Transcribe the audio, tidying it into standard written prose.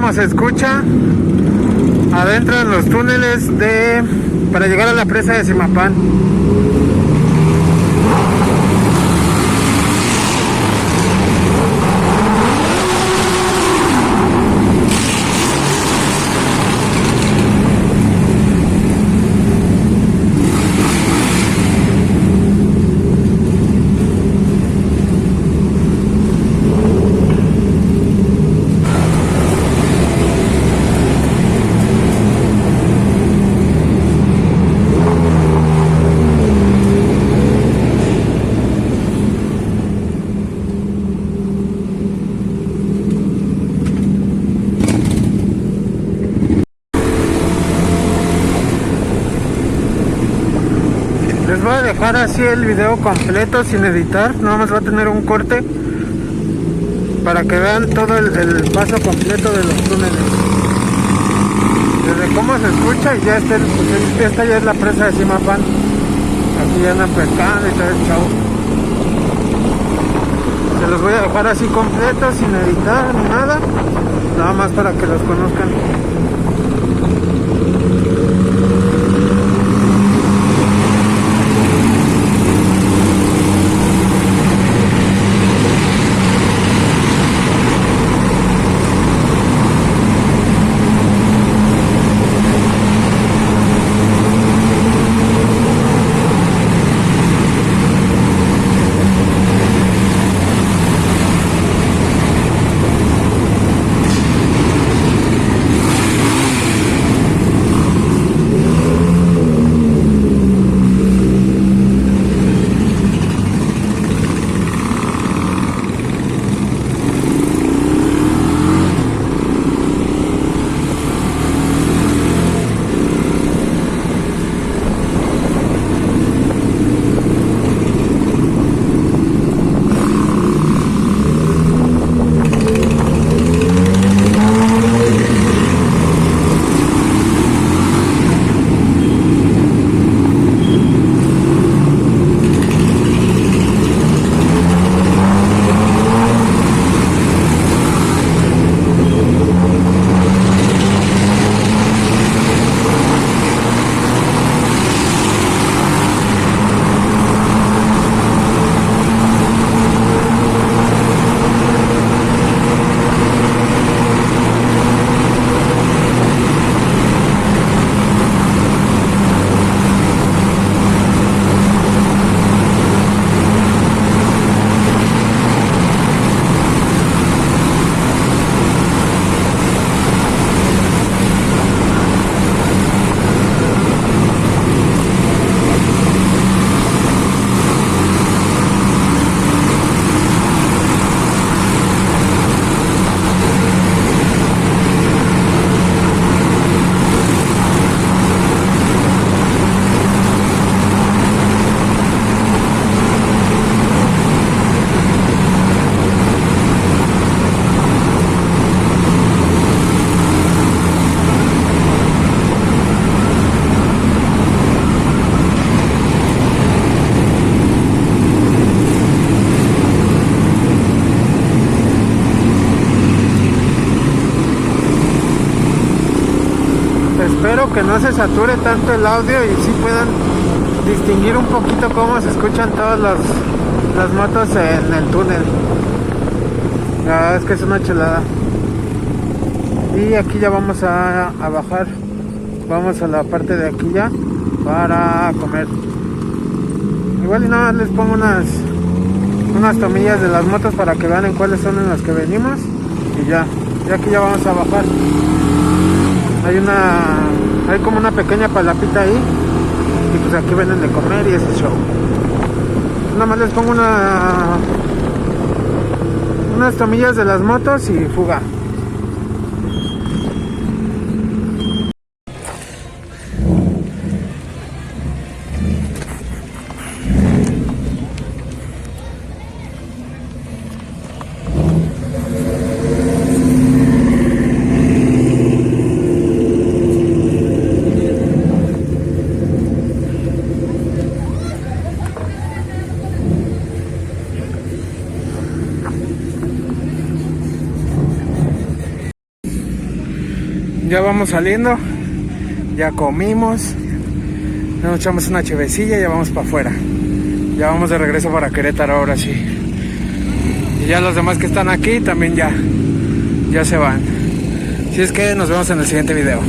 como se escucha adentro en los túneles para llegar a la presa de Zimapán. Les voy a dejar así el video completo sin editar, nada más va a tener un corte para que vean todo el paso completo de los túneles. Desde cómo se escucha y ya esta ya es la presa de Zimapán. Aquí ya andan pescando y todo el show. Se los voy a dejar así completos sin editar ni nada, nada más para que los conozcan. Espero que no se sature tanto el audio y sí puedan distinguir un poquito cómo se escuchan todas las motos en el túnel. La verdad es que es una chulada. Y aquí ya vamos a bajar. Vamos a la parte de aquí ya para comer. Igual y nada más les pongo unas tomillas de las motos para que vean en cuáles son en las que venimos. Y ya aquí ya vamos a bajar. Hay como una pequeña palapita ahí y pues aquí venden de comer y ese show. Nada más les pongo unas tomillas de las motos y fuga. Ya vamos saliendo. Ya comimos. Nos echamos una chevecilla y ya vamos para afuera. Ya vamos de regreso para Querétaro ahora sí. Y ya los demás que están aquí también ya se van. Así es que nos vemos en el siguiente video.